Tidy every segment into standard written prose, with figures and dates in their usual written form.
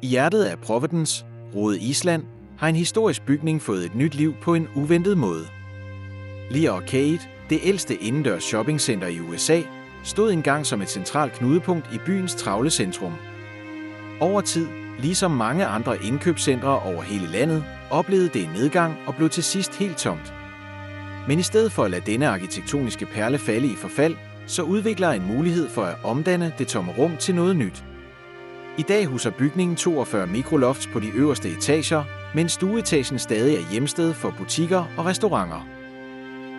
I hjertet af Providence, Rode Island, har en historisk bygning fået et nyt liv på en uventet måde. Lear Arcade, det ældste indendørs shoppingcenter i USA, stod engang som et centralt knudepunkt i byens travle centrum. Over tid, ligesom mange andre indkøbscentre over hele landet, oplevede det en nedgang og blev til sidst helt tomt. Men i stedet for at lade denne arkitektoniske perle falde i forfald, så udvikler en mulighed for at omdanne det tomme rum til noget nyt. I dag huser bygningen 42 mikrolofts på de øverste etager, mens stueetagen stadig er hjemsted for butikker og restauranter.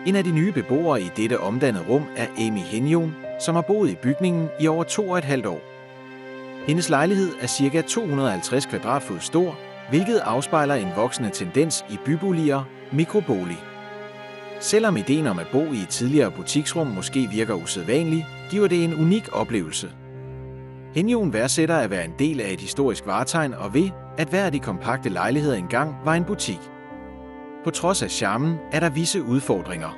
En af de nye beboere i dette omdannede rum er Amy Henjon, som har boet i bygningen i over 2,5 år. Hendes lejlighed er ca. 250 kvadratfod stor, hvilket afspejler en voksende tendens i byboliger, mikrobolig. Selvom ideen om at bo i et tidligere butiksrum måske virker usædvanlig, giver det en unik oplevelse. Henjon værdsætter at være en del af et historisk vartegn og ved, at hver af de kompakte lejligheder engang var en butik. På trods af charmen er der visse udfordringer.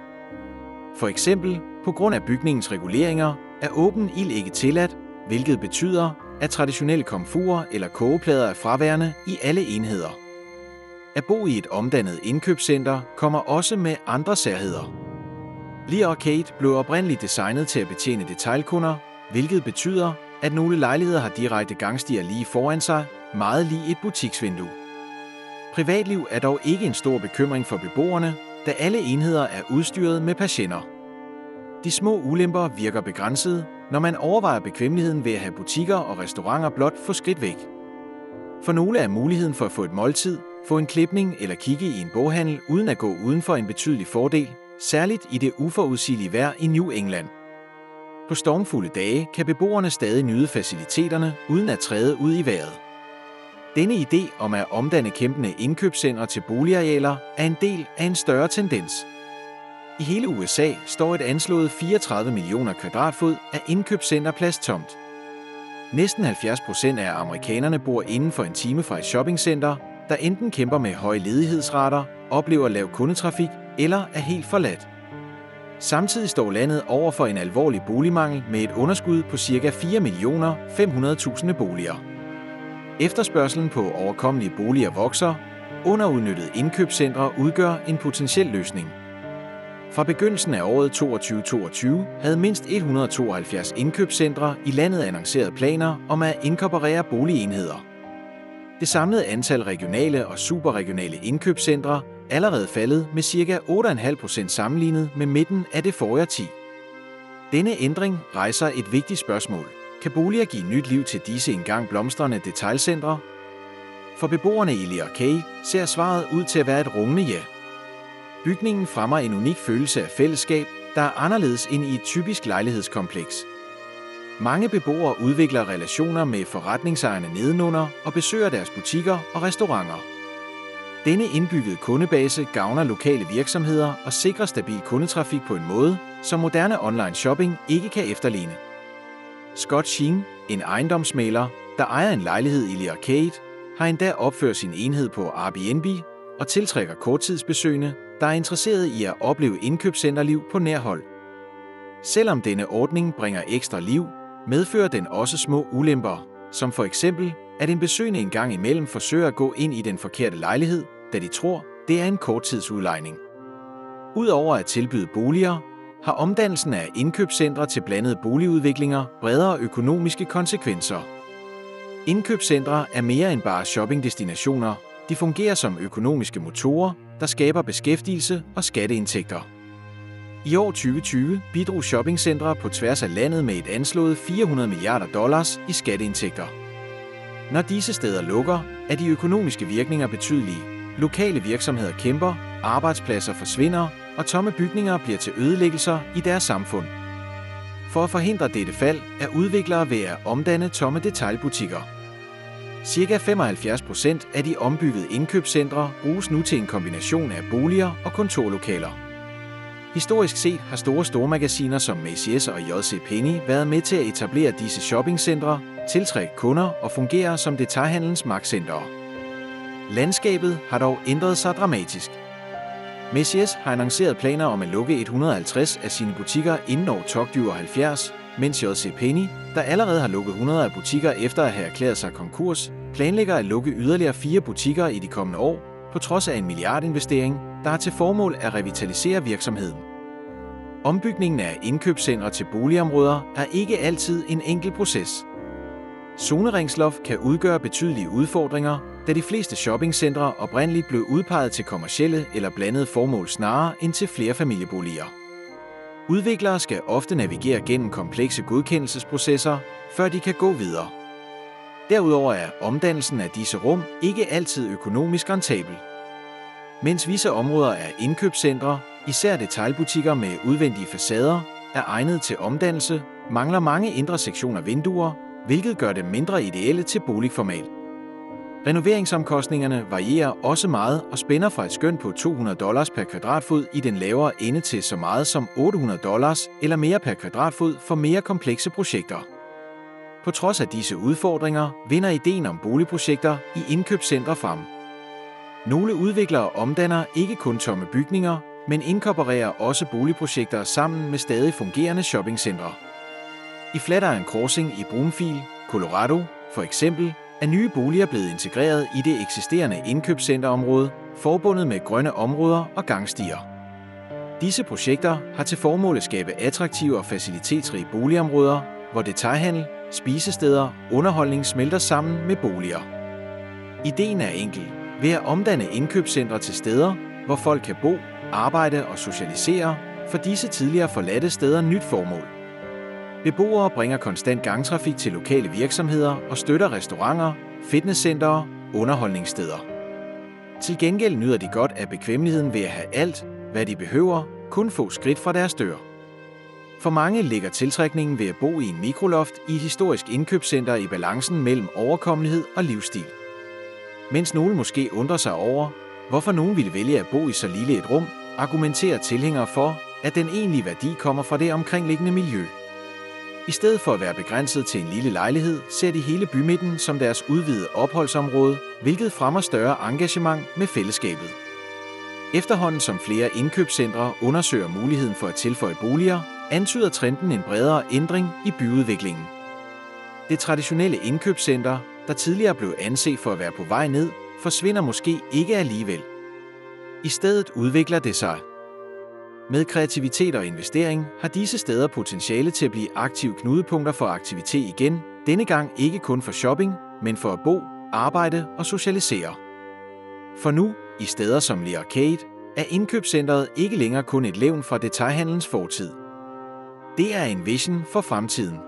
For eksempel, på grund af bygningens reguleringer, er åben ild ikke tilladt, hvilket betyder, at traditionelle komfurer eller kogeplader er fraværende i alle enheder. At bo i et omdannet indkøbscenter kommer også med andre særheder. Lear Arcade blev oprindeligt designet til at betjene detailkunder, hvilket betyder, at nogle lejligheder har direkte gangstier lige foran sig, meget lige et butiksvindue. Privatliv er dog ikke en stor bekymring for beboerne, da alle enheder er udstyret med persienner. De små ulemper virker begrænsede, når man overvejer bekvemmeligheden ved at have butikker og restauranter blot få skridt væk. For nogle er muligheden for at få et måltid, få en klipning eller kigge i en boghandel uden at gå uden for en betydelig fordel, særligt i det uforudsigelige vejr i New England. På stormfulde dage kan beboerne stadig nyde faciliteterne uden at træde ud i vejret. Denne idé om at omdanne kæmpende indkøbscentre til boligarealer er en del af en større tendens. I hele USA står et anslået 34 millioner kvadratfod af indkøbscenterplads tomt. Næsten 70% af amerikanerne bor inden for en time fra et shoppingcenter, der enten kæmper med høje ledighedsrater, oplever lav kundetrafik eller er helt forladt. Samtidig står landet over for en alvorlig boligmangel med et underskud på ca. 4.500.000 boliger. Efterspørgselen på overkommelige boliger vokser, underudnyttede indkøbscentre udgør en potentiel løsning. Fra begyndelsen af året 2022 havde mindst 172 indkøbscentre i landet annonceret planer om at inkorporere boligenheder. Det samlede antal regionale og superregionale indkøbscentre allerede faldet med ca. 8,5% sammenlignet med midten af det forrige årti. Denne ændring rejser et vigtigt spørgsmål. Kan boliger give nyt liv til disse engang blomstrende detailcentre? For beboerne i Lear Arcade ser svaret ud til at være et rungende ja. Bygningen fremmer en unik følelse af fællesskab, der er anderledes end i et typisk lejlighedskompleks. Mange beboere udvikler relationer med forretningsejerne nedenunder og besøger deres butikker og restauranter. Denne indbyggede kundebase gavner lokale virksomheder og sikrer stabil kundetrafik på en måde, som moderne online shopping ikke kan efterligne. Scott Sheen, en ejendomsmægler, der ejer en lejlighed i Lear Arcade, har endda opført sin enhed på Airbnb og tiltrækker korttidsbesøgende, der er interesseret i at opleve indkøbscenterliv på nær hold. Selvom denne ordning bringer ekstra liv, medfører den også små ulemper, som for eksempel, at en besøgende en gang imellem forsøger at gå ind i den forkerte lejlighed, da de tror, det er en korttidsudlejning. Udover at tilbyde boliger, har omdannelsen af indkøbscentre til blandede boligudviklinger bredere økonomiske konsekvenser. Indkøbscentre er mere end bare shoppingdestinationer. De fungerer som økonomiske motorer, der skaber beskæftigelse og skatteindtægter. I år 2020 bidrog shoppingcentre på tværs af landet med et anslået $400 milliarder i skatteindtægter. Når disse steder lukker, er de økonomiske virkninger betydelige. Lokale virksomheder kæmper, arbejdspladser forsvinder, og tomme bygninger bliver til ødelæggelser i deres samfund. For at forhindre dette fald er udviklere ved at omdanne tomme detailbutikker. Cirka 75% af de ombyggede indkøbscentre bruges nu til en kombination af boliger og kontorlokaler. Historisk set har store stormagasiner som Macy's og J.C. Penney været med til at etablere disse shoppingcentre, tiltrække kunder og fungere som detailhandelens magtcentre. Landskabet har dog ændret sig dramatisk. Macy's har annonceret planer om at lukke 150 af sine butikker inden år 2070, mens J.C. Penney, der allerede har lukket 100 af butikker efter at have erklæret sig konkurs, planlægger at lukke yderligere 4 butikker i de kommende år, på trods af en milliardinvestering, der har til formål at revitalisere virksomheden. Ombygningen af indkøbscentre til boligområder er ikke altid en enkel proces. Zoneringslov kan udgøre betydelige udfordringer, da de fleste shoppingcentre oprindeligt blev udpeget til kommercielle eller blandede formål snarere end til flerfamilieboliger. Udviklere skal ofte navigere gennem komplekse godkendelsesprocesser, før de kan gå videre. Derudover er omdannelsen af disse rum ikke altid økonomisk rentabel. Mens visse områder er indkøbscentre, især detailbutikker med udvendige facader, er egnet til omdannelse, mangler mange indre sektioner vinduer, hvilket gør dem mindre ideelle til boligformat. Renoveringsomkostningerne varierer også meget og spænder fra et skøn på $200 per kvadratfod i den lavere ende til så meget som $800 eller mere per kvadratfod for mere komplekse projekter. På trods af disse udfordringer vinder ideen om boligprojekter i indkøbscentre frem. Nogle udviklere omdanner ikke kun tomme bygninger, men inkorporerer også boligprojekter sammen med stadig fungerende shoppingcentre. I Flatiron Crossing i Broomfield, Colorado, for eksempel, er nye boliger blevet integreret i det eksisterende indkøbscenterområde, forbundet med grønne områder og gangstier. Disse projekter har til formål at skabe attraktive og facilitetsrige boligområder, hvor detailhandel, spisesteder og underholdning smelter sammen med boliger. Ideen er enkel. Ved at omdanne indkøbscentre til steder, hvor folk kan bo, arbejde og socialisere, får disse tidligere forladte steder nyt formål. Beboere bringer konstant gangtrafik til lokale virksomheder og støtter restauranter, fitnesscentre og underholdningssteder. Til gengæld nyder de godt af bekvemmeligheden ved at have alt, hvad de behøver, kun få skridt fra deres dør. For mange ligger tiltrækningen ved at bo i en mikroloft i et historisk indkøbscenter i balancen mellem overkommelighed og livsstil. Mens nogle måske undrer sig over, hvorfor nogen ville vælge at bo i så lille et rum, argumenterer tilhængere for, at den egentlige værdi kommer fra det omkringliggende miljø. I stedet for at være begrænset til en lille lejlighed, ser de hele bymidten som deres udvidede opholdsområde, hvilket fremmer større engagement med fællesskabet. Efterhånden som flere indkøbscentre undersøger muligheden for at tilføje boliger, antyder trenden en bredere ændring i byudviklingen. Det traditionelle indkøbscenter, der tidligere blev anset for at være på vej ned, forsvinder måske ikke alligevel. I stedet udvikler det sig. Med kreativitet og investering har disse steder potentiale til at blive aktive knudepunkter for aktivitet igen, denne gang ikke kun for shopping, men for at bo, arbejde og socialisere. For nu, i steder som Le Arcade, er indkøbscentret ikke længere kun et levn fra detailhandelens fortid. Det er en vision for fremtiden.